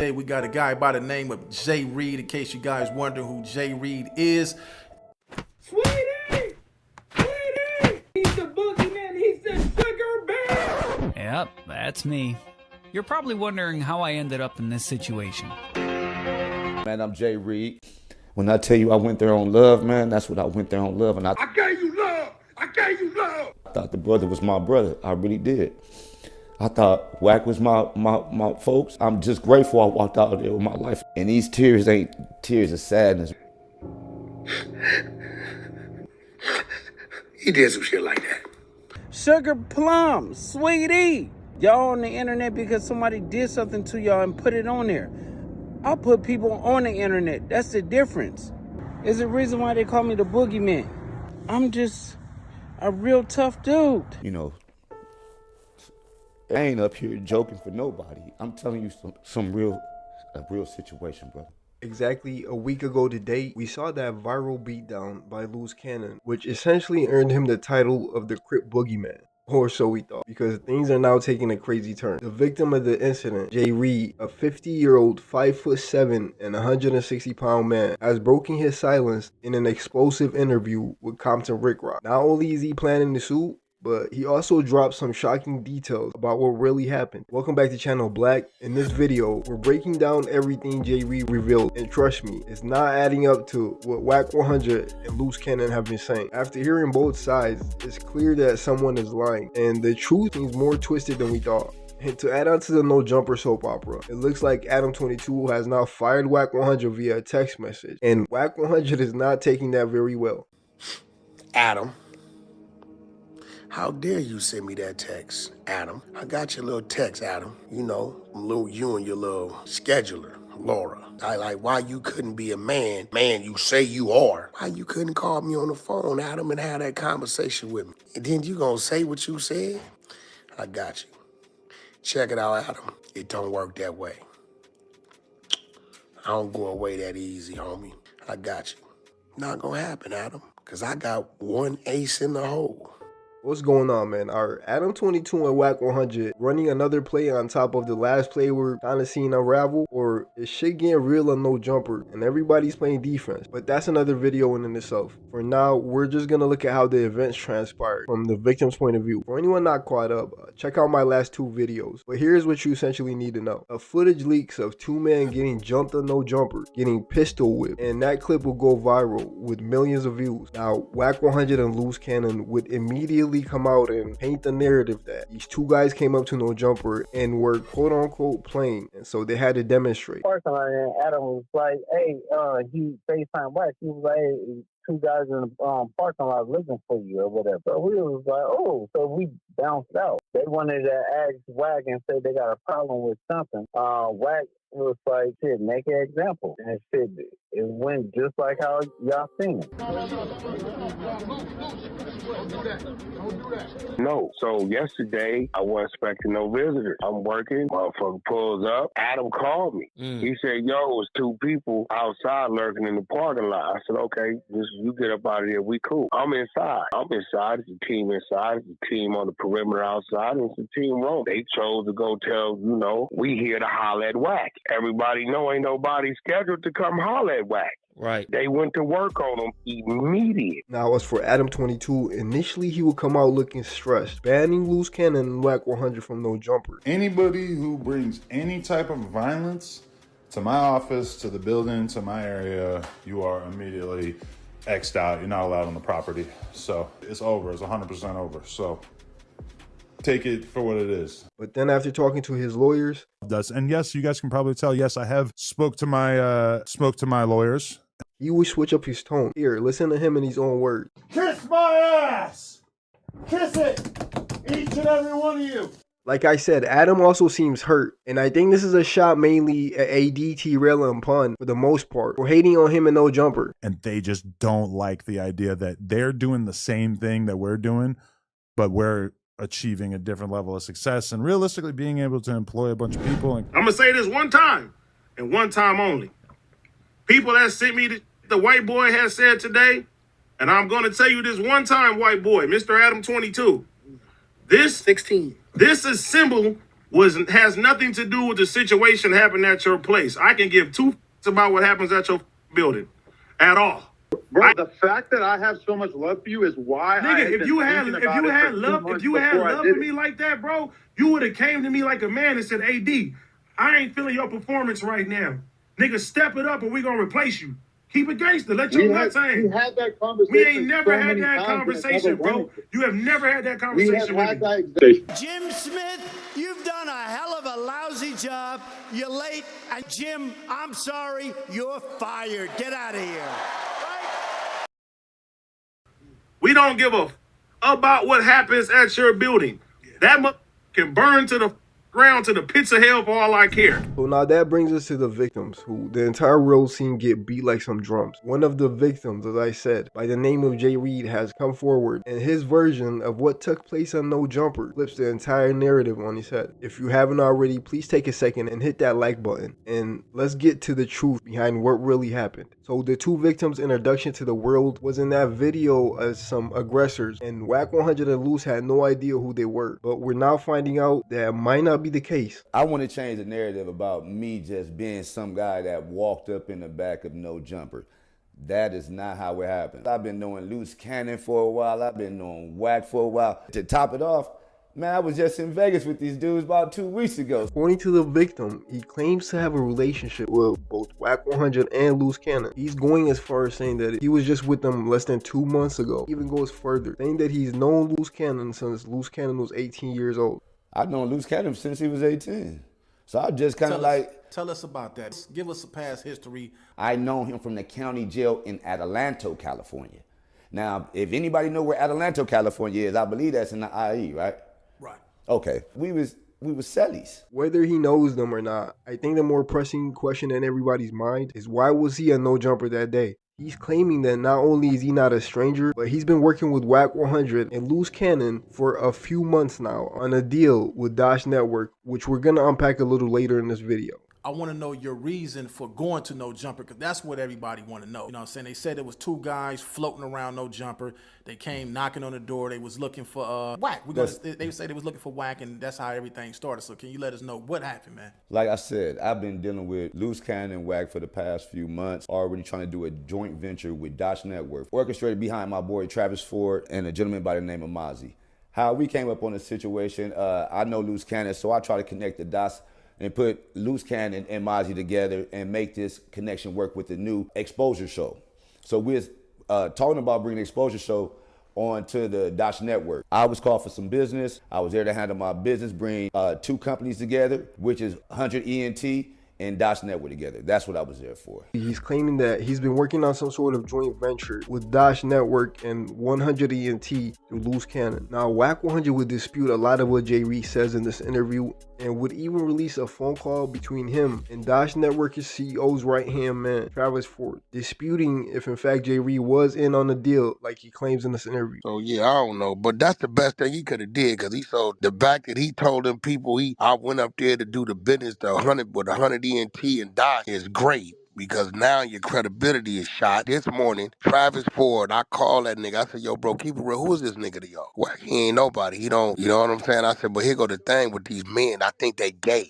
Today we got a guy by the name of Jay Reed. In case you guys wonder who Jay Reed is. Sweetie! Sweetie! He's the boogeyman! He's the sugar bear! Yep, that's me. You're probably wondering how I ended up in this situation. Man, I'm Jay Reed. When I tell you I went there on love, man, that's what I went there on love. And I gave you love! I gave you love! I thought the brother was my brother. I really did. I thought Wack was my folks. I'm just grateful I walked out of there with my life. And these tears ain't tears of sadness. He did some shit like that. Sugar plum, sweetie. Y'all on the internet because somebody did something to y'all and put it on there. I put people on the internet. That's the difference. It's the reason why they call me the boogeyman. I'm just a real tough dude. You know, I ain't up here joking for nobody. I'm telling you a real situation, brother. Exactly a week ago today, we saw that viral beatdown by Luce, which essentially earned him the title of the Crip Boogeyman. Or so we thought, because things are now taking a crazy turn. The victim of the incident, Jay Reed, a 50-year-old, 5'7" and 160-pound man, has broken his silence in an explosive interview with Compton Rick Rock. Not only is he planning to sue, but he also dropped some shocking details about what really happened. Welcome back to Channel Black. In this video, we're breaking down everything Jay Reed revealed, and trust me, it's not adding up to what Wack100 and Luce have been saying. After hearing both sides, it's clear that someone is lying, and the truth seems more twisted than we thought. And to add on to the No Jumper soap opera, it looks like Adam22 has now fired Wack100 via a text message, and Wack100 is not taking that very well. Adam, how dare you send me that text, Adam? I got your little text, Adam. You know, you and your little scheduler, Laura. I like why you couldn't be a man you say you are. Why you couldn't call me on the phone, Adam, and have that conversation with me. And then you gonna say what you said? I got you. Check it out, Adam. It don't work that way. I don't go away that easy, homie. I got you. Not gonna happen, Adam, because I got one ace in the hole. What's going on, man? Are Adam22 and Wack100 running another play on top of the last play we're kind of seeing unravel? Or is shit getting real on No Jumper and everybody's playing defense? But that's another video in itself. For now, we're just going to look at how the events transpired from the victim's point of view. For anyone not caught up, check out my last two videos. But here's what you essentially need to know. A footage leaks of two men getting jumped on No Jumper, getting pistol whipped, and that clip will go viral with millions of views. Now, Wack100 and Luce would immediately come out and paint the narrative that these two guys came up to No Jumper and were quote unquote playing, and so they had to demonstrate. Parking lot, and Adam was like, "Hey, he FaceTime Wack. He was like, hey, two guys in the parking lot looking for you or whatever." So we was like, "Oh," so we bounced out. They wanted to ask Wack and say they got a problem with something. Wack was like, "Shit, make an example," and shit, it went just like how y'all seen it. No. So yesterday, I wasn't expecting no visitors. I'm working. Motherfucker pulls up. Adam called me. He said, "Yo, it was two people outside lurking in the parking lot." I said, "Okay, you get up out of there. We cool." I'm inside. It's a team inside. It's a team on the perimeter outside. And it's a team room. They chose to go tell, we here to holler at Wack. Everybody know ain't nobody scheduled to come holler at Wack. Right. They went to work on them immediate. Now, as for Adam22, initially he would come out looking stressed, banning Luce and Wack100 from No Jumper. Anybody who brings any type of violence to my office, to the building, to my area, you are immediately X'd out. You're not allowed on the property. So it's over. It's 100% over. So take it for what it is. But then after talking to his lawyers, and yes, you guys can probably tell, yes, I have spoke to my lawyers. he would switch up his tone. Here, listen to him in his own words. Kiss my ass! Kiss it! Each and every one of you! Like I said, Adam also seems hurt, and I think this is a shot mainly at AD, T-Rail, and Pun for the most part, for hating on him and No Jumper. And they just don't like the idea that they're doing the same thing that we're doing, but we're achieving a different level of success and realistically being able to employ a bunch of people. I'm gonna say this one time and one time only. People that sent me the white boy has said today, and I'm gonna tell you this one time, white boy, Mr. Adam 22. This 16. This is symbol has nothing to do with the situation happening at your place. I can give two about what happens at your building at all. Bro, the fact that I have so much love for you is why Nigga, if you had love for me like that, bro, you would have came to me like a man and said, AD, I ain't feeling your performance right now. Nigga, step it up or we gonna replace you. Keep it gangster. Let your nuts hang. We had that conversation. We ain't never had that conversation, bro. You have never had that conversation with me. Jim Smith, you've done a hell of a lousy job. You're late. And Jim, I'm sorry, you're fired. Get out of here. We don't give a about what happens at your building. That can burn to the ground, to the pits of hell for all I care. So now that brings us to the victims, who the entire world seen get beat like some drums. One of the victims, as I said, by the name of Jay Reed, has come forward, and his version of what took place on No Jumper flips the entire narrative on his head. If you haven't already, please take a second and hit that like button, and let's get to the truth behind what really happened. So the two victims' introduction to the world was in that video as some aggressors, and Wack100 and Luce had no idea who they were, but we're now finding out that might not be the case. I want to change the narrative about me just being some guy that walked up in the back of No Jumper. That is not how it happened. I've been knowing Luce Cannon for a while. I've been knowing Wack for a while. To top it off, man, I was just in Vegas with these dudes about 2 weeks ago. According to the victim, he claims to have a relationship with both Wack100 and Luce Cannon. He's going as far as saying that he was just with them less than 2 months ago. He even goes further, saying that he's known Luce Cannon since Luce Cannon was 18 years old. I've known Luce Cannon since he was 18. So I just kind of Tell us about that. Give us a past history. I know him from the county jail in Adelanto, California. Now, if anybody know where Adelanto, California is, I believe that's in the IE, right? Right. Okay. We was cellies. Whether he knows them or not, I think the more pressing question in everybody's mind is why was he a No Jumper that day? He's claiming that not only is he not a stranger, but he's been working with Wack100 and Luce Cannon for a few months now on a deal with Dash Network, which we're going to unpack a little later in this video. I want to know your reason for going to No Jumper, because that's what everybody want to know. You know what I'm saying? They said it was two guys floating around No Jumper. They came knocking on the door. They was looking for Wack. They say they was looking for Wack, and that's how everything started. So can you let us know what happened, man? Like I said, I've been dealing with Luce Cannon and Wack for the past few months, already trying to do a joint venture with Dash Network, orchestrated behind my boy Travis Ford and a gentleman by the name of Mozzie. How we came up on the situation, I know Luce Cannon, so I try to connect the dots and put Luce Cannon and Mozzie together and make this connection work with the new exposure show. So we're talking about bringing the exposure show onto the Dash Network. I was called for some business. I was there to handle my business, bring two companies together, which is 100 ENT and Dash Network together. That's what I was there for. He's claiming that he's been working on some sort of joint venture with Dash Network and 100 ENT through Luce Cannon. Now, Wack100 would dispute a lot of what Jay Reed says in this interview and would even release a phone call between him and Dash Network's CEO's right-hand man, Travis Ford, disputing if in fact Jay Reed was in on the deal like he claims in this interview. So yeah, I don't know, but that's the best thing he could have did, because he sold the fact that he told them people I went up there to do the business, the 100 ENT and Doc is great. Because now your credibility is shot. This morning, Travis Ford, I called that nigga. I said, yo, bro, keep it real. Who is this nigga to y'all? Well, he ain't nobody. He don't, you know what I'm saying? I said, but here go the thing with these men. I think they gay.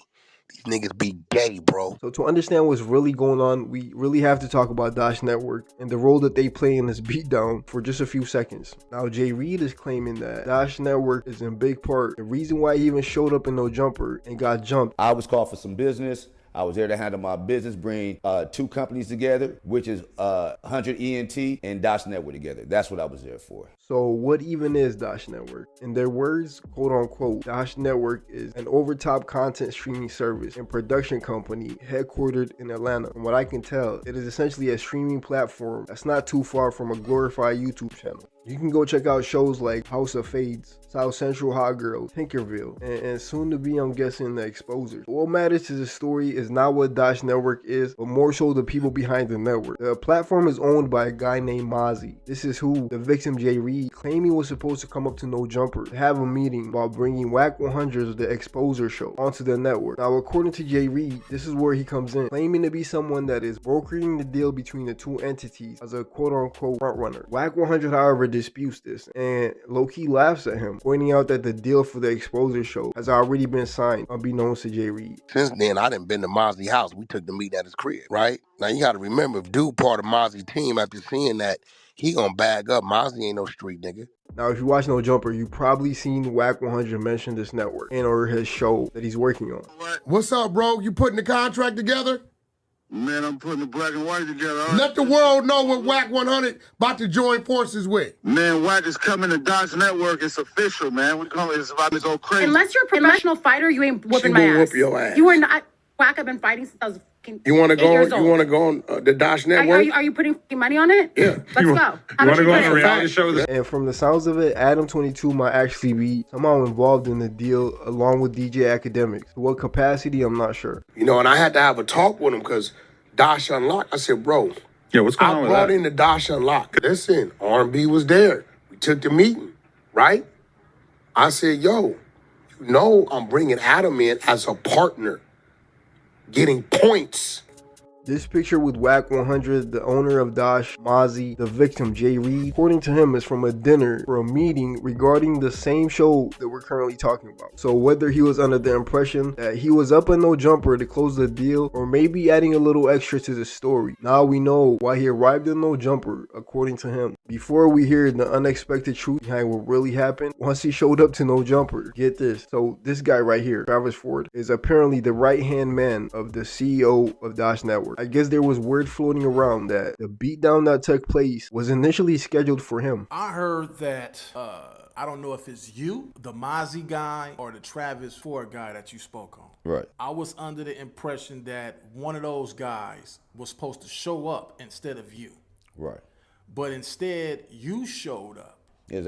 These niggas be gay, bro. So to understand what's really going on, we really have to talk about Dash Network and the role that they play in this beatdown for just a few seconds. Now, Jay Reed is claiming that Dash Network is in big part the reason why he even showed up in No Jumper and got jumped. I was called for some business. I was there to handle my business, bring two companies together, which is 100 ENT and Dash Network together. That's what I was there for. So what even is Dash Network? In their words, quote unquote, Dash Network is an over-top content streaming service and production company headquartered in Atlanta. From what I can tell, it is essentially a streaming platform that's not too far from a glorified YouTube channel. You can go check out shows like House of Fades, South Central Hot Girls, Tinkerville, and soon to be, I'm guessing, The Exposure. What matters to the story is not what Dash Network is, but more so the people behind the network. The platform is owned by a guy named Mozzie. This is who the victim Jay Reed claimed he was supposed to come up to No Jumper to have a meeting about bringing Wack100's The Exposure show onto the network. Now, according to Jay Reed, this is where he comes in, claiming to be someone that is brokering the deal between the two entities as a quote-unquote front runner. Wack100, however, did disputes this and low-key laughs at him, pointing out that the deal for the Exposure show has already been signed, unbeknownst to Jay Reed. Since then, I done been to Mozzie house. We took the meeting at his crib, right? Now, you got to remember, if dude part of Mozzie team, after seeing that, he gonna bag up. Mozzie ain't no street nigga. Now, if you watch No Jumper, you've probably seen Wack100 mention this network and or his show that he's working on. What's up, bro? You putting the contract together? Man, I'm putting the black and white together. Let the world know what Wack100 about to join forces with. Man, Wack is coming to Dodge Network. It's official, man. It's about to go crazy. Unless you're a professional fighter, you ain't whooping my ass. Whoop your ass. You are not. Wack, I've been fighting since I was You want to 8 years go? old. You want to go on the Dodge Network? Are you putting money on it? Yeah. Let's go. You want to go on a reality show? And from the sounds of it, Adam22 might actually be somehow involved in the deal along with DJ Academics. To what capacity, I'm not sure. You know, and I had to have a talk with him because Dash Unlocked. I said, bro, Yeah, what's going on I with brought that? in the Dash Unlocked. Listen, R&B was there. We took the meeting, right? I said, yo, you know I'm bringing Adam in as a partner, getting points. This picture with Wack100, the owner of Dash, Mozzie, the victim, Jay Reed, according to him, is from a dinner for a meeting regarding the same show that we're currently talking about. So whether he was under the impression that he was up in No Jumper to close the deal, or maybe adding a little extra to the story, now we know why he arrived in No Jumper, according to him. Before we hear the unexpected truth behind what really happened, once he showed up to No Jumper, get this. So this guy right here, Travis Ford, is apparently the right-hand man of the CEO of Dash Network. I guess there was word floating around that the beatdown that took place was initially scheduled for him. I heard that, I don't know if it's you, the Mozzie guy, or the Travis Ford guy that you spoke on. Right. I was under the impression that one of those guys was supposed to show up instead of you. Right. But instead, you showed up. Yeah,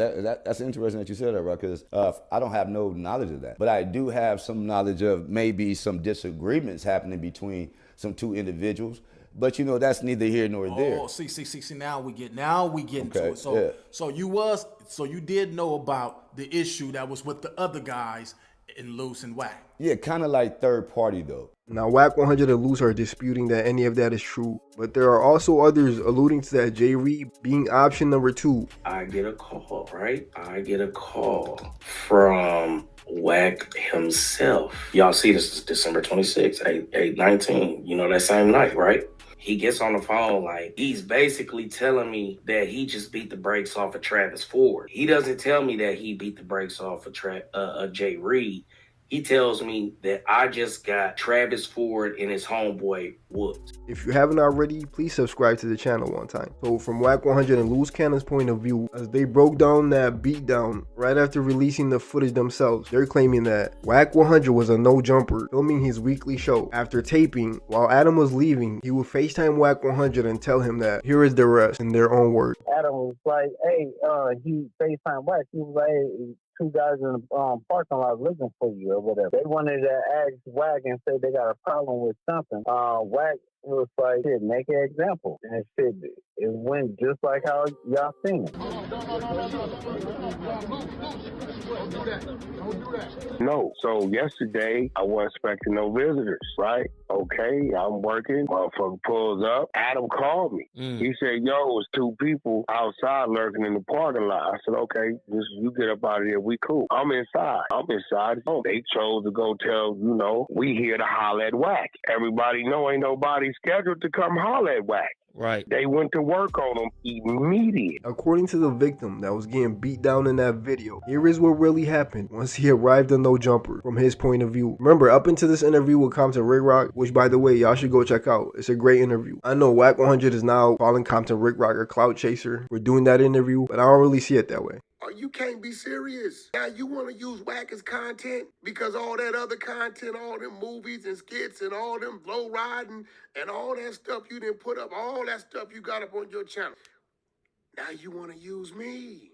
that's interesting that you said that, right? Because I don't have no knowledge of that. But I do have some knowledge of maybe some disagreements happening between some two individuals. But you know, that's neither here nor there. Oh, see, now we get into it. So yeah. so you did know about the issue that was with the other guys in Luce and Wack. Yeah, kind of like third party though. Now, Wack100 and Luce are disputing that any of that is true, but there are also others alluding to that Jay Reed being option number 2. I get a call, right? I get a call from Wack himself. Y'all see this is December 26th, 8/19, you know, that same night, right? He gets on the phone like he's basically telling me that he just beat the brakes off of Travis Ford. He doesn't tell me that he beat the brakes off of Jay Reed. He tells me that I just got Travis Ford and his homeboy whooped. If you haven't already, please subscribe to the channel one time. So from Wack100 and Luce Cannon's point of view, as they broke down that beatdown right after releasing the footage themselves, they're claiming that Wack100 was a no jumper filming his weekly show. After taping, while Adam was leaving, he would FaceTime Wack100 and tell him that here is the rest in their own words. Adam was like, hey, he FaceTime Wack. He was like, hey, 2 guys in the parking lot looking for you or whatever. They wanted to ask Wack and say they got a problem with something. Wack was like, shit, make an example. And shit, it went just like how y'all seen it. No. So yesterday, I wasn't expecting no visitors, right? Okay, I'm working. Motherfucker pulls up. Adam called me. He said, yo, it was 2 people outside lurking in the parking lot. I said, okay, you get up out of here. We cool. I'm inside. They chose to go tell, you know, we here to holler at Wack. Everybody know ain't nobody scheduled to come holler at Wack. Right. They went to work on him immediately. According to the victim that was getting beat down in that video, here is what really happened once he arrived in No Jumper from his point of view. Remember, up into this interview with Compton Rick Rock, which by the way, y'all should go check out. It's a great interview. I know Wack100 is now calling Compton Rick Rock a clout chaser for doing that interview, but I don't really see it that way. Oh, you can't be serious. Now you want to use Wack as content because all that other content, all them movies and skits and all them low riding and all that stuff you didn't put up, all that stuff you got up on your channel. Now you want to use me,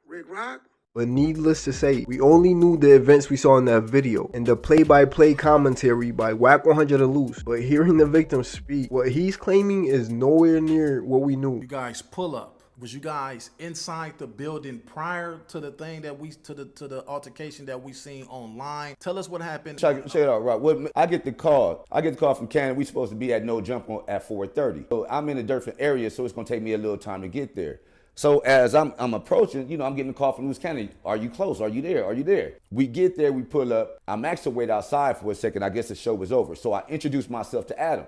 Rick Rock? But needless to say, we only knew the events we saw in that video and the play-by-play commentary by Wack100 and Luce. But hearing the victim speak, what he's claiming is nowhere near what we knew. You guys pull up. Was you guys inside the building prior to the thing that to the altercation that we seen online? Tell us what happened. Check it out, right? I get the call from Canada. We supposed to be at No Jump at 4:30. So I'm in a different area, so it's gonna take me a little time to get there. So as I'm approaching, I'm getting a call from Luce County. Are you close? Are you there? Are you there? We get there, we pull up. I'm asked to wait outside for a second. I guess the show was over. So I introduced myself to Adam.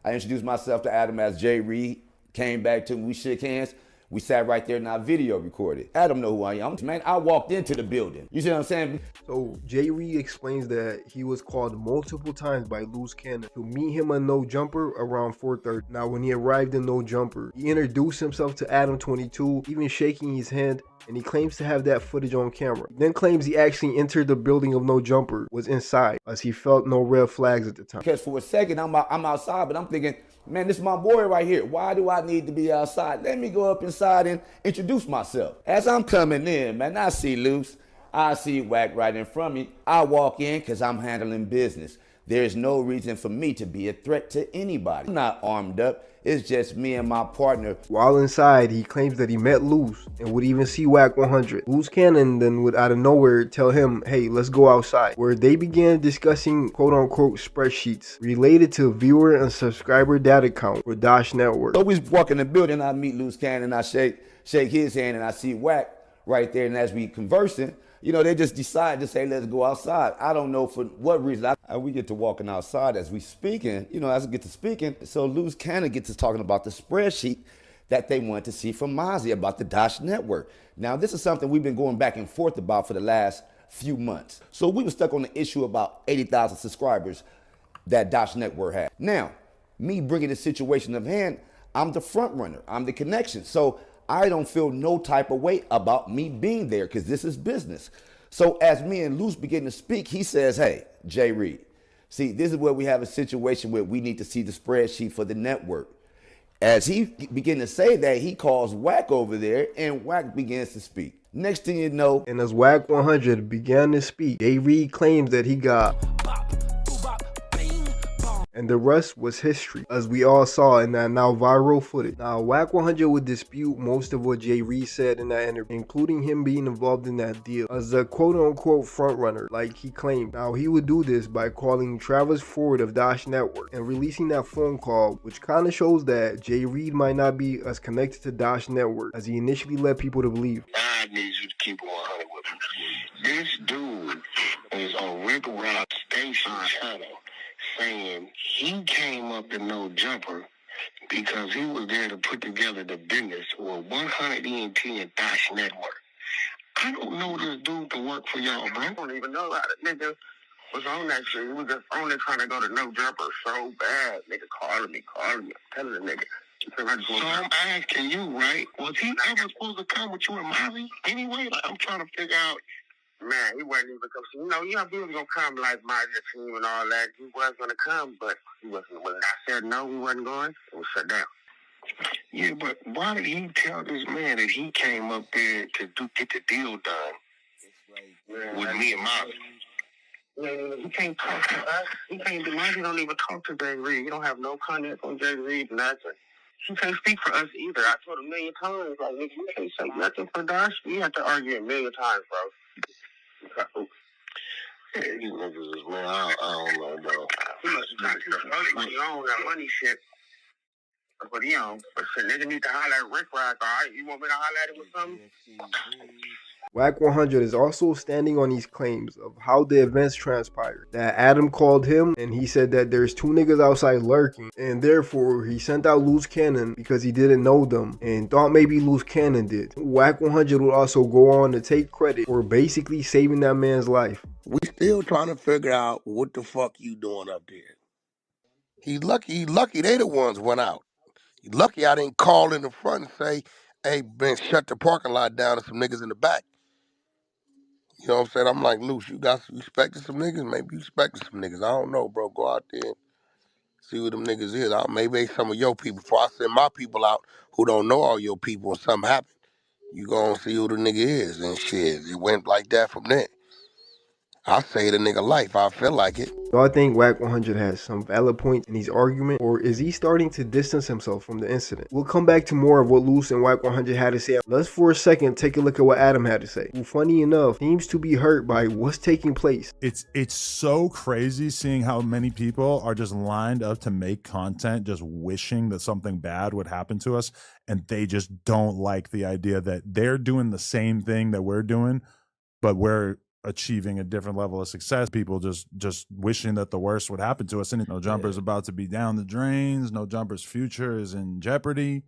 As Jay Reed. Came back to me, we shook hands. We sat right there and I video recorded. Adam know who I am. Man, I walked into the building. You see what I'm saying? So Jay Reed explains that he was called multiple times by Luce Cannon to meet him at No Jumper around 4:30. Now when he arrived in No Jumper, he introduced himself to Adam 22, even shaking his hand, and he claims to have that footage on camera. He then claims he actually entered the building of No Jumper, was inside, as he felt no red flags at the time. Because for a second I'm outside, but I'm thinking, man, this is my boy right here. Why do I need to be outside? Let me go up inside and introduce myself. As I'm coming in, man, I see Luce. I see Wack right in front of me. I walk in because I'm handling business. There's no reason for me to be a threat to anybody. I'm not armed up. It's just me and my partner. While inside, he claims that he met Luce and would even see Wack100. Luce Cannon then would out of nowhere tell him, hey, let's go outside, where they began discussing quote-unquote spreadsheets related to viewer and subscriber data count for Dash Network. So we walk in the building, I meet Luce Cannon, I shake his hand, and I see Wack right there, and as we conversing, they just decide to say, let's go outside. I don't know for what reason. We get to walking outside as we speaking, as we get to speaking. So Luce Cannon gets to talking about the spreadsheet that they want to see from Mozzie about the Dash Network. Now, this is something we've been going back and forth about for the last few months. So we were stuck on the issue about 80,000 subscribers that Dash Network had. Now, me bringing the situation of hand, I'm the front runner. I'm the connection. So I don't feel no type of way about me being there because this is business. So as me and Luce begin to speak, he says, hey, Jay Reed, see, this is where we have a situation where we need to see the spreadsheet for the network. As he began to say that, he calls Wack over there and Wack begins to speak. Next thing you know, and as Wack100 began to speak, Jay Reed claims that he got, and the rest was history, as we all saw in that now viral footage. Now, Wack100 would dispute most of what Jay Reed said in that interview, including him being involved in that deal as a quote-unquote frontrunner, like he claimed. Now, he would do this by calling Travis Ford of Dash Network and releasing that phone call, which kind of shows that Jay Reed might not be as connected to Dash Network as he initially led people to believe. I need you to keep 100 with me. This dude is on Rick Rock Station channel saying he came up to No Jumper because he was there to put together the business with 110 and Dash Network. I don't know this dude to work for y'all, bro. I don't even know how the nigga was on that shit. He was just only trying to go to No Jumper so bad. Nigga calling me, telling the nigga. So I'm asking you, right? Was he ever supposed to come with you and Molly anyway? Like, I'm trying to figure out. Man, he wasn't even coming. He was gonna come like my team and all that. He was gonna come, but he wasn't. When I said no, we wasn't going. It was shut down. Yeah, but why did he tell this man that he came up there to get the deal done with me and Molly? He can't talk to us. He can't do nothing. He don't even talk to Jay Reed. You don't have no contact on Jay Reed, nothing. He can't speak for us either. I told him a million times, like, nigga, you can't say nothing for Dash. We had to argue a million times, bro. Yeah, these niggas is, man, I don't know, bro. He must have got you on that money shit. That's what he on. But shit, nigga need to holler at Rick Rock, all right? You want me to holler at him or something? Wack100 is also standing on these claims of how the events transpired. That Adam called him and he said that there's two niggas outside lurking, and therefore he sent out Luce Cannon because he didn't know them and thought maybe Luce Cannon did. Wack100 would also go on to take credit for basically saving that man's life. We still trying to figure out what the fuck you doing up there. He's lucky they the ones went out. He's lucky I didn't call in the front and say, hey, Ben, shut the parking lot down and some niggas in the back. You know what I'm saying? I'm like, Luce, you expecting some niggas? Maybe you expecting some niggas. I don't know, bro. Go out there and see who them niggas is. Maybe they some of your people. Before I send my people out who don't know all your people and something happen, you go and see who the nigga is and shit. It went like that from there. I saved a nigga life. I feel like it. Do I think Wack100 has some valid points in his argument, or is he starting to distance himself from the incident? We'll come back to more of what Luce and Wack100 had to say. Let's for a second take a look at what Adam had to say, who funny enough seems to be hurt by what's taking place. It's so crazy seeing how many people are just lined up to make content just wishing that something bad would happen to us, and they just don't like the idea that they're doing the same thing that we're doing, but we're achieving a different level of success. People just wishing that the worst would happen to us. And No Jumper's about to be down the drains. No Jumper's future is in jeopardy.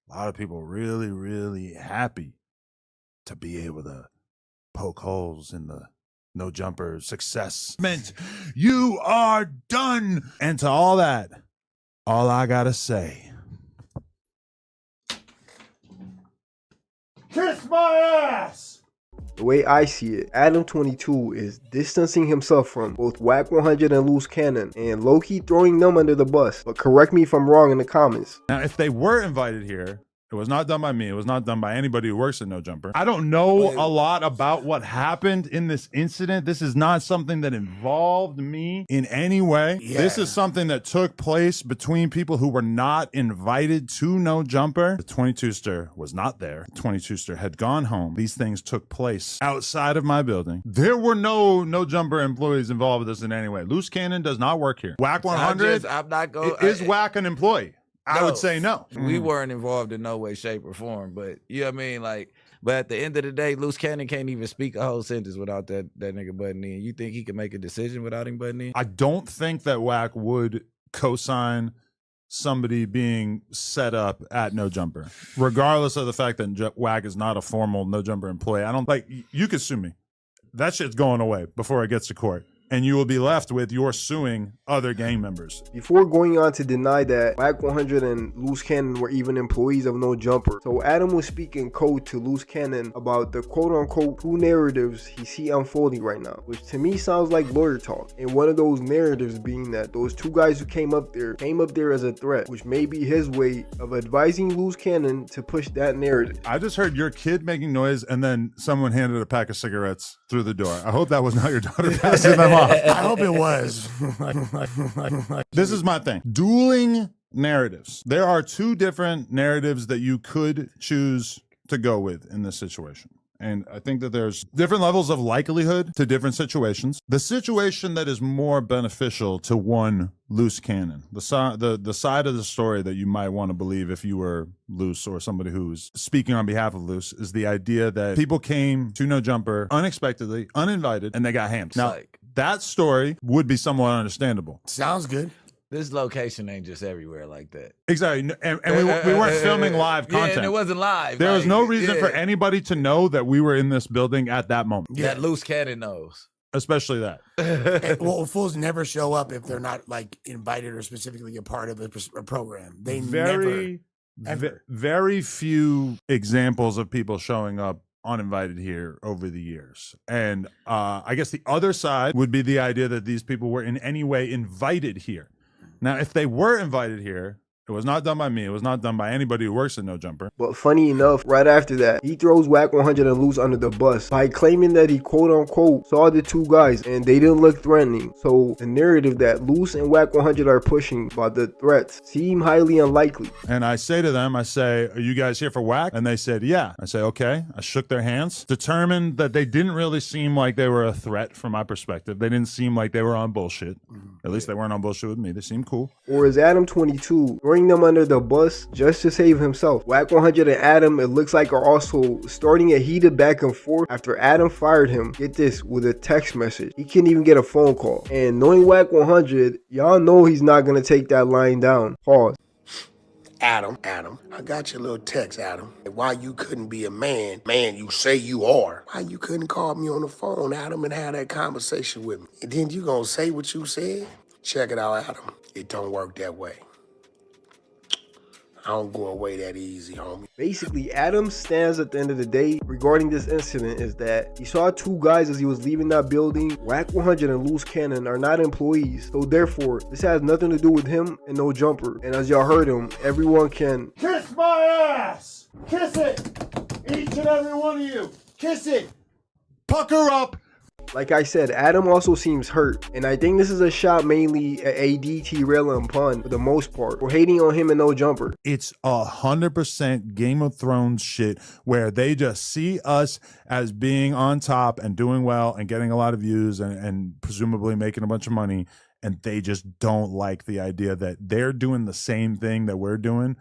A lot of people really, really happy to be able to poke holes in the No Jumper success. Meant you are done. And to all that, all I gotta say, kiss my ass! The way I see it, Adam22 is distancing himself from both Wack100 and Luce Cannon and low-key throwing them under the bus. But correct me if I'm wrong in the comments. Now, if they were invited here, it was not done by me. It was not done by anybody who works at No Jumper. I don't know a lot about what happened in this incident. This is not something that involved me in any way. Yeah. This is something that took place between people who were not invited to No Jumper. The 22ster was not there. The 22ster had gone home. These things took place outside of my building. There were no Jumper employees involved with this in any way. Luce Cannon does not work here. Wack100 I'm not going. Is Wack an employee? I would say no. We weren't involved in no way, shape, or form. But you know what I mean? Like, but at the end of the day, Luce Cannon can't even speak a whole sentence without that nigga butting in. You think he can make a decision without him butting in? I don't think that Wack would co-sign somebody being set up at No Jumper, regardless of the fact that Wack is not a formal No Jumper employee. I don't like, you could sue me. That shit's going away before it gets to court. And you will be left with you're suing other gang members. Before going on to deny that Wack100 and Luce Cannon were even employees of No Jumper, so Adam was speaking code to Luce Cannon about the quote-unquote two narratives he see unfolding right now, which to me sounds like lawyer talk. And one of those narratives being that those two guys who came up there as a threat, which may be his way of advising Luce Cannon to push that narrative. I just heard your kid making noise and then someone handed a pack of cigarettes through the door. I hope that was not your daughter passing them off. I hope it was. This is my thing. Dueling narratives. There are two different narratives that you could choose to go with in this situation. And I think that there's different levels of likelihood to different situations. The situation that is more beneficial to one Luce Cannon, the side of the story that you might want to believe if you were Luce or somebody who's speaking on behalf of Luce, is the idea that people came to No Jumper unexpectedly, uninvited, and they got hammed. Now, that story would be somewhat understandable. Sounds good. This location ain't just everywhere like that. Exactly. And we weren't filming live content. Yeah, and it wasn't live. There was no reason for anybody to know that we were in this building at that moment. Yeah. That Luce Cannon knows. Especially that. Well, fools never show up if they're not like invited or specifically a part of a program. They very few examples of people showing up uninvited here over the years. And I guess the other side would be the idea that these people were in any way invited here. Now, if they were invited here, it was not done by me. It was not done by anybody who works at No Jumper. But funny enough, right after that, he throws Wack100 and Luce under the bus by claiming that he quote-unquote saw the two guys and they didn't look threatening. So the narrative that Luce and Wack100 are pushing about the threats seem highly unlikely. And I say to them, I say, are you guys here for Wack? And they said, yeah. I say, okay. I shook their hands, determined that they didn't really seem like they were a threat from my perspective. They didn't seem like they were on bullshit. At least they weren't on bullshit with me. They seemed cool. Or is Adam22 throwing them under the bus just to save himself? Wack100 and Adam, it looks like, are also starting a heated back and forth after Adam fired him, get this, with a text message. He can't even get a phone call. And knowing Wack100, y'all know he's not gonna take that line down. Pause. Adam, I got your little text, Adam. Why you couldn't be a man you say you are. Why you couldn't call me on the phone, Adam, and have that conversation with me? And then you gonna say what you said? Check it out, Adam. It don't work that way. I don't go away that easy, homie. Basically, Adam's stance at the end of the day regarding this incident is that he saw two guys as he was leaving that building. Wack100 and Luce Cannon are not employees, so therefore, this has nothing to do with him and No Jumper. And as y'all heard him, everyone can kiss my ass! Kiss it! Each and every one of you, kiss it! Pucker up! Like I said, Adam also seems hurt, and I think this is a shot mainly at AD, T-Rail, and Pun for the most part, for hating on him and No Jumper. It's 100% Game of Thrones shit where they just see us as being on top and doing well and getting a lot of views and presumably making a bunch of money, and they just don't like the idea that they're doing the same thing that we're doing,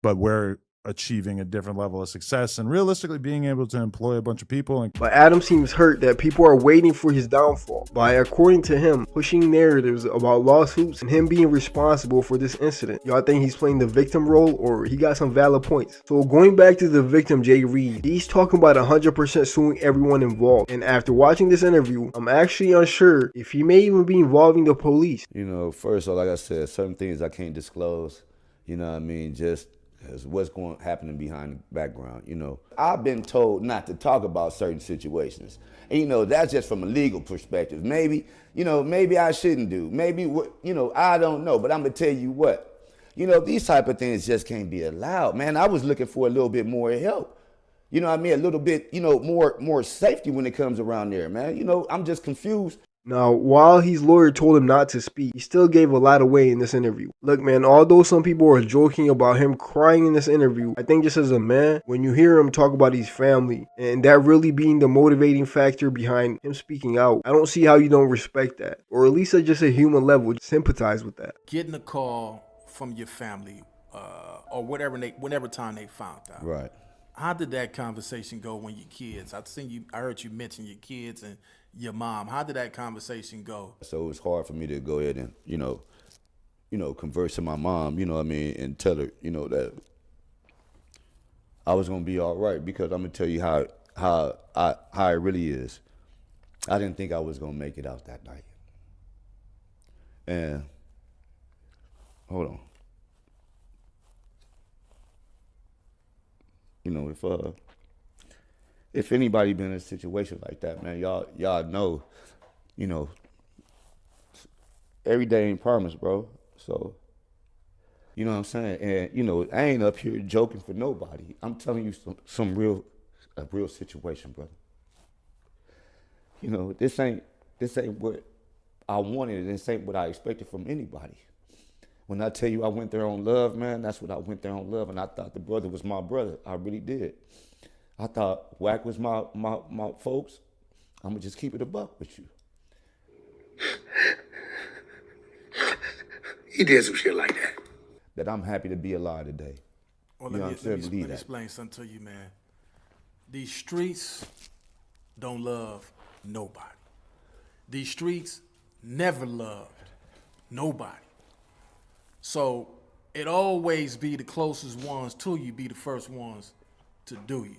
but we're achieving a different level of success and realistically being able to employ a bunch of people. But Adam seems hurt that people are waiting for his downfall by, according to him, pushing narratives about lawsuits and him being responsible for this incident. Y'all think he's playing the victim role, or he got some valid points? So going back to the victim, Jay Reed, he's talking about 100% suing everyone involved. And after watching this interview, I'm actually unsure if he may even be involving the police. You know, first of all, like I said, certain things I can't disclose. You know what I mean? Just as what's happening behind the background, you know. I've been told not to talk about certain situations. And, you know, that's just from a legal perspective. Maybe, you know, maybe I shouldn't do. Maybe, you know, I don't know. But I'm going to tell you what. You know, these type of things just can't be allowed. Man, I was looking for a little bit more help. You know what I mean? A little bit, you know, more safety when it comes around there, man. You know, I'm just confused. Now, while his lawyer told him not to speak, he still gave a lot away in this interview. Look, man, although some people are joking about him crying in this interview, I think just as a man, when you hear him talk about his family, and that really being the motivating factor behind him speaking out, I don't see how you don't respect that. Or at least at just a human level, sympathize with that. Getting a call from your family, or whatever time they found out. Right. How did that conversation go when your kids? I heard you mention your kids and your mom. How did that conversation go? So it was hard for me to go ahead and, you know, converse to my mom, you know what I mean, and tell her, you know, that I was gonna be all right, because I'm gonna tell you how it really is. I didn't think I was gonna make it out that night. And hold on. You know, if anybody been in a situation like that, man, y'all know, you know, every day ain't promised, bro. So, you know what I'm saying? And, you know, I ain't up here joking for nobody. I'm telling you a real situation, brother. You know, this ain't what I wanted, and this ain't what I expected from anybody. When I tell you I went there on love, man, that's what I went there on love, and I thought the brother was my brother. I really did. I thought Wack was my folks. I'm gonna just keep it a buck with you. He did some shit like that. That I'm happy to be alive today. Well, let me explain something to you, man. These streets don't love nobody. These streets never loved nobody. So it always be the closest ones to you be the first ones to do you.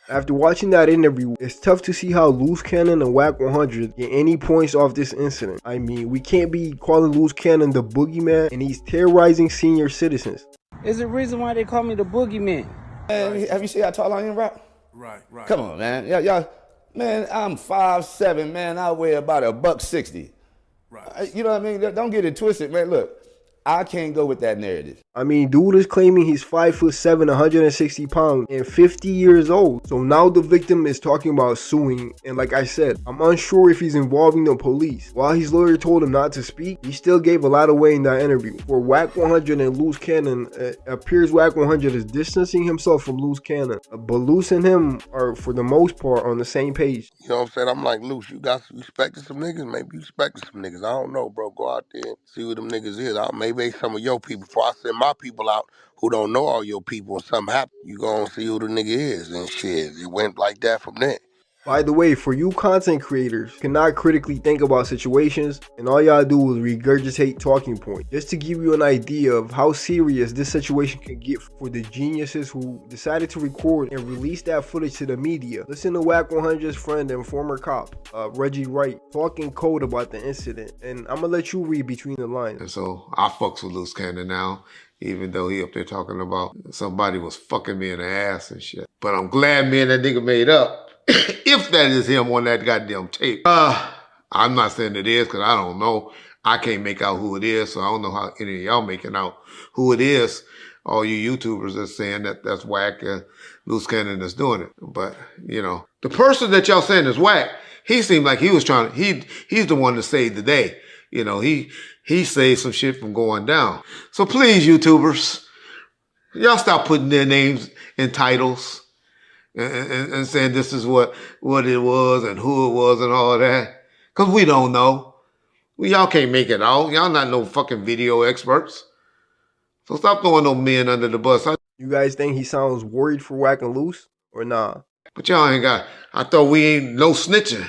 After watching that interview, it's tough to see how Luce Cannon and Wack100 get any points off this incident. I mean, we can't be calling Luce Cannon the boogeyman, and he's terrorizing senior citizens. There's a reason why they call me the boogeyman. Man, have you seen how tall I am, Rock? Right. Come on, man. Y'all, man, I'm 5'7", man. I weigh about $160. Right. You know what I mean? Don't get it twisted, man. Look, I can't go with that narrative. I mean, dude is claiming he's 5'7", 160 pounds, and 50 years old. So now the victim is talking about suing, and like I said, I'm unsure if he's involving the police. While his lawyer told him not to speak, he still gave a lot away in that interview. For Wack100 and Luce Cannon, it appears Wack100 is distancing himself from Luce Cannon, but Luce and him are, for the most part, on the same page. You know what I'm saying? I'm like, Luce, you got respected some niggas? Maybe you respected some niggas. I don't know, bro. Go out there and see who them niggas is. Maybe some of your people. Before I send my people out who don't know all your people and something happen, you go and see who the nigga is and shit. It went like that from there. By the way, for you content creators, cannot critically think about situations, and all y'all do is regurgitate talking points. Just to give you an idea of how serious this situation can get for the geniuses who decided to record and release that footage to the media. Listen to Wack100's friend and former cop, Reggie Wright, talking code about the incident, and I'm gonna let you read between the lines. And so I fucks with Luce Cannon now, even though he up there talking about somebody was fucking me in the ass and shit. But I'm glad me and that nigga made up. If that is him on that goddamn tape. I'm not saying it is because I don't know. I can't make out who it is, so I don't know how any of y'all making out who it is. All you YouTubers are saying that that's Wack and Luce Cannon is doing it. But, you know, the person that y'all saying is Wack, he seemed like he was trying. He's the one to save the day. You know, he saved some shit from going down. So please, YouTubers, y'all stop putting their names in titles and saying this is what it was and who it was and all that. Because we don't know. Y'all can't make it out. Y'all not no fucking video experts. So stop throwing no men under the bus. You guys think he sounds worried for Wack and Luce or nah? But y'all ain't got, I thought we ain't no snitching.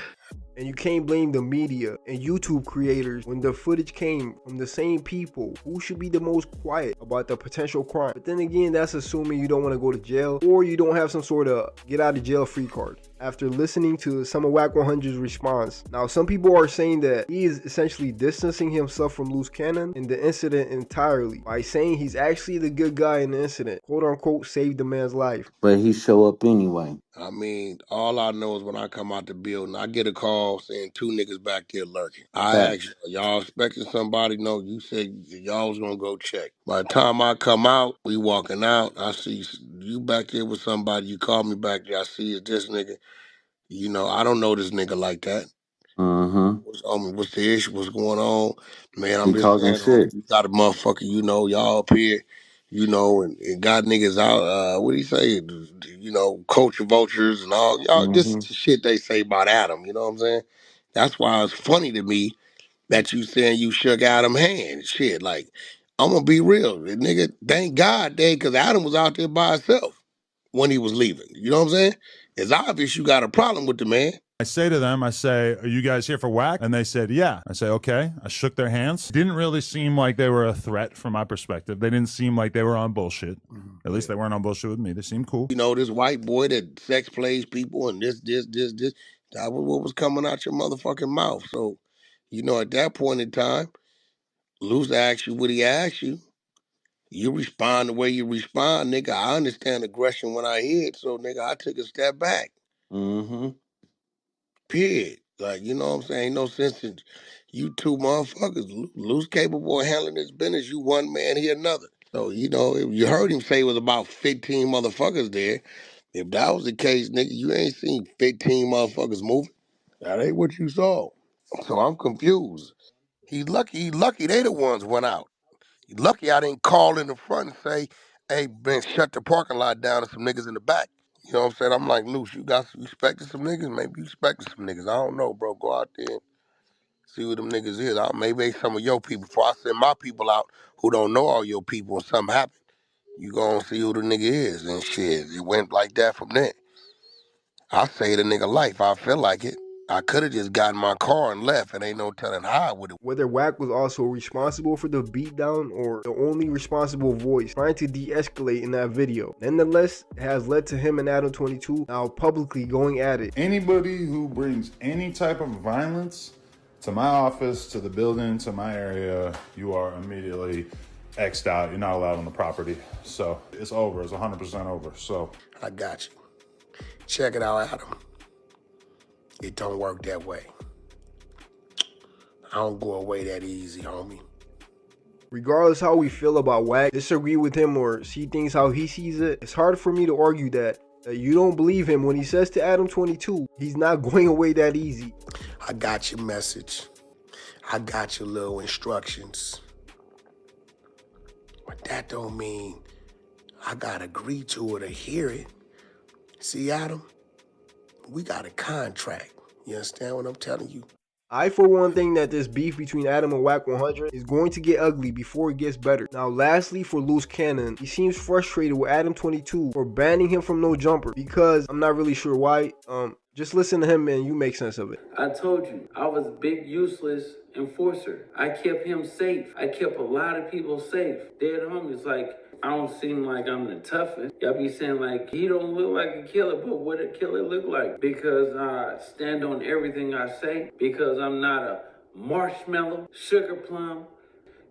And you can't blame the media and YouTube creators when the footage came from the same people who should be the most quiet about the potential crime. But then again, that's assuming you don't want to go to jail or you don't have some sort of get out of jail free card. After listening to some of Wack100's response, now some people are saying that he is essentially distancing himself from Luce Cannon in the incident entirely by saying he's actually the good guy in the incident, quote unquote saved the man's life. But he show up anyway. I mean, all I know is when I come out the building, I get a call saying 2 niggas back there lurking. I asked y'all expecting somebody? No, you said y'all was gonna go check. By the time I come out, we walking out, I see you back there with somebody. You call me back there, I see it's this nigga. You know, I don't know this nigga like that. What's the issue? What's going on? Man, I'm He just talking saying, shit. you got a motherfucker, you know, y'all up here, you know, and got niggas out, what do you say? You know, culture vultures and all. Y'all, this is the shit they say about Adam, you know what I'm saying? That's why it's funny to me that you saying you shook Adam's hand. Shit, like, I'm gonna be real. The nigga, thank God, because Adam was out there by himself when he was leaving. You know what I'm saying? It's obvious you got a problem with the man. I say to them, I say, are you guys here for Wack? And they said, yeah. I say, okay. I shook their hands. Didn't really seem like they were a threat from my perspective. They didn't seem like they were on bullshit. At least they weren't on bullshit with me. They seemed cool. You know, this white boy that sex plays people and this. That was what was coming out your motherfucking mouth. So, you know, at that point in time, Luce asked you what he asked you. You respond the way you respond, nigga. I understand aggression when I hear it, so nigga, I took a step back. Period. Like, you know what I'm saying? Ain't no sense in you two motherfuckers. Luce capable of handling this business. You one man, he another. So, you know, you heard him say it was about 15 motherfuckers there. If that was the case, nigga, you ain't seen 15 motherfuckers moving. That ain't what you saw. So I'm confused. He lucky they the ones went out. He lucky I didn't call in the front and say, hey, man, shut the parking lot down and some niggas in the back. You know what I'm saying? I'm like, Luce, you expecting some niggas? Maybe you expecting some niggas. I don't know, bro. Go out there and see what them niggas is. Maybe they some of your people. Before I send my people out who don't know all your people and something happen, you gonna see who the nigga is and shit. It went like that from there. I saved a nigga life. I feel like it. I could have just gotten my car and left, and ain't no telling how I would have. Whether Wack was also responsible for the beatdown or the only responsible voice trying to de-escalate in that video. Nonetheless, it has led to him and Adam22 now publicly going at it. Anybody who brings any type of violence to my office, to the building, to my area, you are immediately X'd out. You're not allowed on the property. So it's over. It's 100% over. So I got you. Check it out, Adam. It don't work that way. I don't go away that easy, homie. Regardless how we feel about Wack, disagree with him or see things how he sees it, it's hard for me to argue that you don't believe him when he says to Adam22, he's not going away that easy. I got your message. I got your little instructions. But that don't mean I gotta agree to it or hear it. See, Adam, we got a contract. You understand what I'm telling you? I, for one, think that this beef between Adam and Wack100 is going to get ugly before it gets better. Now, lastly, for Luce Cannon, he seems frustrated with Adam22 for banning him from No Jumper because I'm not really sure why. Just listen to him and you make sense of it. I told you, I was a big useless enforcer. I kept him safe. I kept a lot of people safe. Dead homies, like, I don't seem like I'm the toughest. Y'all be saying like, he don't look like a killer, but what a killer look like? Because I stand on everything I say. Because I'm not a marshmallow, sugar plum.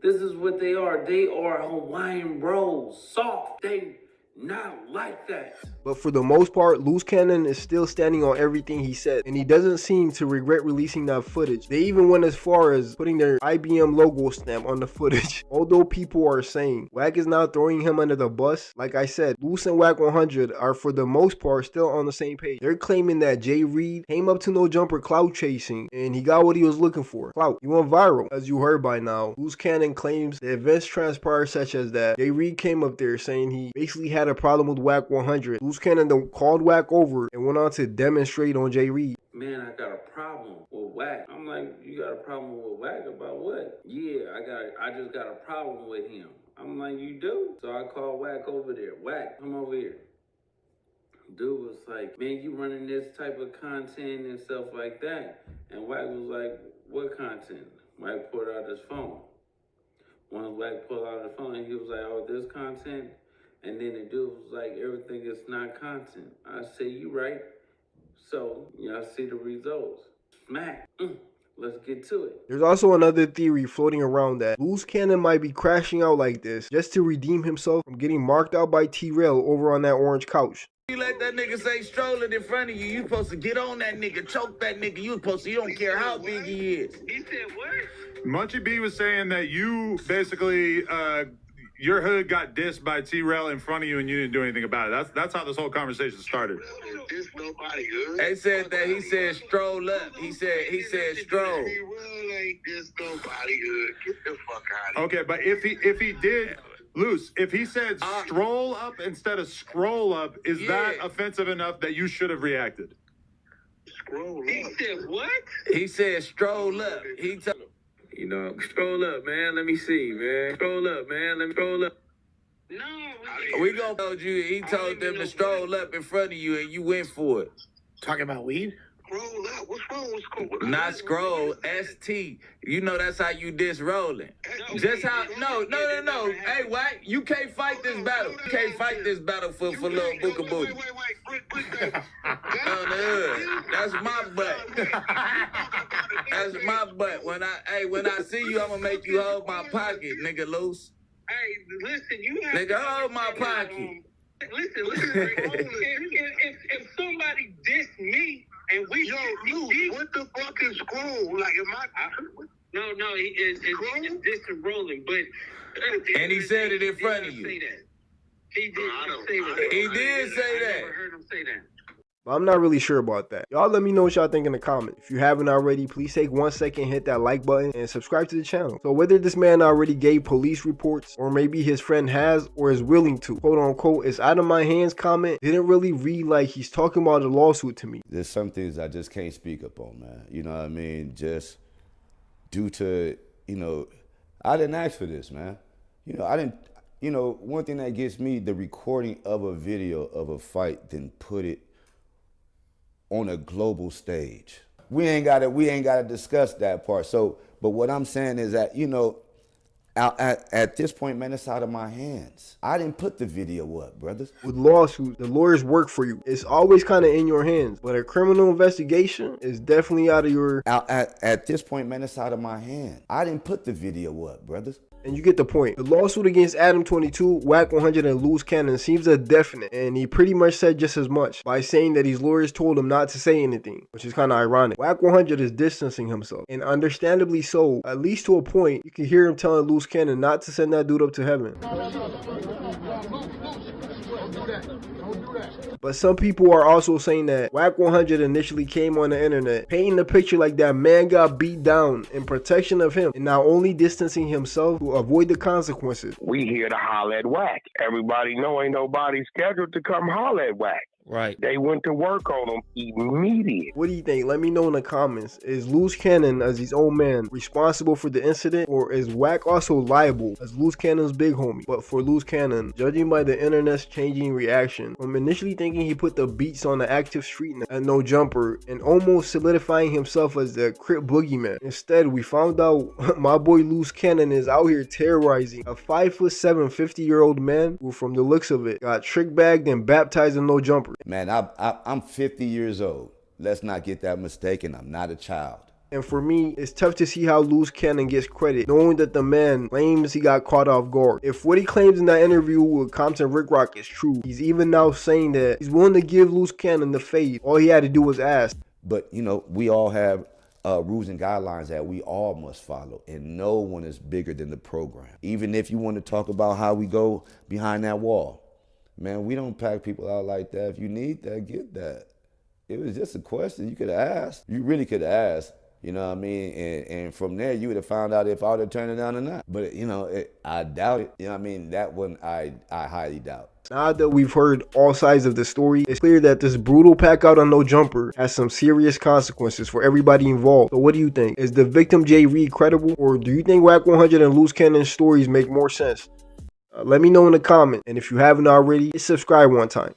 This is what they are. They are Hawaiian bros, soft. They Not like that. But for the most part, Luce Cannon is still standing on everything he said, and he doesn't seem to regret releasing that footage. They even went as far as putting their IBM logo stamp on the footage. Although people are saying Wack is now throwing him under the bus, like I said, Luce and Wack100 are for the most part still on the same page. They're claiming that Jay Reed came up to No Jumper clout chasing, and he got what he was looking for. Clout. He went viral. As you heard by now, Luce Cannon claims the events transpired such as that Jay Reed came up there saying he basically had a problem with Wack100. Luce Cannon then called Wack over and went on to demonstrate on Jay Reed. Man, I got a problem with Wack. I'm like, you got a problem with Wack about what? Yeah, I just got a problem with him. I'm like, you do? So I called Wack over there. Wack, come over here. Dude was like, man, you running this type of content and stuff like that. And Wack was like, what content? Wack pulled out his phone. When Wack pulled out his phone, he was like, oh, this content? And then the dude was like, everything is not content. I said, you right. So, y'all see the results. Smack. Let's get to it. There's also another theory floating around that Luce Cannon might be crashing out like this just to redeem himself from getting marked out by T-Rail over on that orange couch. You let that nigga say strolling in front of you, you supposed to get on that nigga, choke that nigga. You don't care how big he is. He said what? Munchie B was saying that you basically, your hood got dissed by T-Rail in front of you and you didn't do anything about it. That's how this whole conversation started. Nobody good. They said that he said stroll up. He said stroll. T-Rail ain't this nobody good. Get the fuck out of here. Okay, but if he did, Luce, if he said stroll up instead of scroll up, is that offensive enough that you should have reacted? Scroll up. He said what? He said stroll up. You know, stroll up, man. Let me see, man. Stroll up, man. Let me stroll up. No. We gonna told you. He told them to stroll up in front of you, and you went for it. Talking about weed? Scroll up. What's wrong with scroll? Not scroll. ST. You know that's how you diss rolling. Just how? No. Hey, Wack, you can't fight this battle. You can't fight this battle for little Booka Booty. On the hood. That's my butt. That's my butt. When I see you, I'm gonna make you hold my pocket, nigga, Luce. Hey, listen, you have Nigga, hold my pocket. Listen. If somebody diss me and we Luce, what the fuck is scroll? Like, No, it's dissing rolling, but And he said it in front of you. He did say that. He did say that. I never heard him say that. But I'm not really sure about that. Y'all let me know what y'all think in the comments. If you haven't already, please take 1 second, hit that like button, and subscribe to the channel. So whether this man already gave police reports, or maybe his friend has, or is willing to, quote unquote, it's out of my hands comment, didn't really read like he's talking about a lawsuit to me. There's some things I just can't speak up on, man. You know what I mean? Just due to, I didn't ask for this, man. One thing that gets me, the recording of a video of a fight, then put it on a global stage. We ain't gotta discuss that part. So, but what I'm saying is that, at this point, man, it's out of my hands. I didn't put the video up, brothers. With lawsuits, the lawyers work for you. It's always kind of in your hands, but a criminal investigation is definitely out of your... At this point, man, it's out of my hands. I didn't put the video up, brothers. And you get the point. The lawsuit against Adam22, Wack100, and Luce Cannon seems a definite, and he pretty much said just as much by saying that his lawyers told him not to say anything, which is kind of ironic. Wack100 is distancing himself, and understandably so. At least to a point, you can hear him telling Luce Cannon not to send that dude up to heaven. But some people are also saying that Wack100 initially came on the internet painting the picture like that man got beat down in protection of him, and now only distancing himself to avoid the consequences. We here to holler at Wack. Everybody know ain't nobody scheduled to come holler at Wack. Right. They went to work on him immediately. What do you think? Let me know in the comments. Is Luce Cannon, as his own man, responsible for the incident, or is Wack also liable as Luce Cannon's big homie? But for Luce Cannon, judging by the internet's changing reaction, from initially thinking he put the beats on the active street at No Jumper and almost solidifying himself as the Crip boogeyman, instead we found out my boy Luce Cannon is out here terrorizing a 5'7", 50-year-old man who, from the looks of it, got trick bagged and baptized in No Jumper. Man, I'm 50 years old. Let's not get that mistaken. I'm not a child. And for me, it's tough to see how Luce Cannon gets credit, knowing that the man claims he got caught off guard. If what he claims in that interview with Compton Rick Rock is true, he's even now saying that he's willing to give Luce Cannon the fade. All he had to do was ask. But, you know, we all have rules and guidelines that we all must follow, and no one is bigger than the program. Even if you want to talk about how we go behind that wall, man, we don't pack people out like that. If you need that, get that. It was just a question you could have asked. You really could have asked. You know what I mean? And from there, you would have found out if I would have turned it down or not. But, you know, I doubt it. You know what I mean? That one I highly doubt. Now that we've heard all sides of the story, it's clear that this brutal pack out on No Jumper has some serious consequences for everybody involved. So what do you think? Is the victim Jay Reed credible? Or do you think Wack100 and Luce Cannon's stories make more sense? Let me know in the comment. And if you haven't already, hit subscribe one time.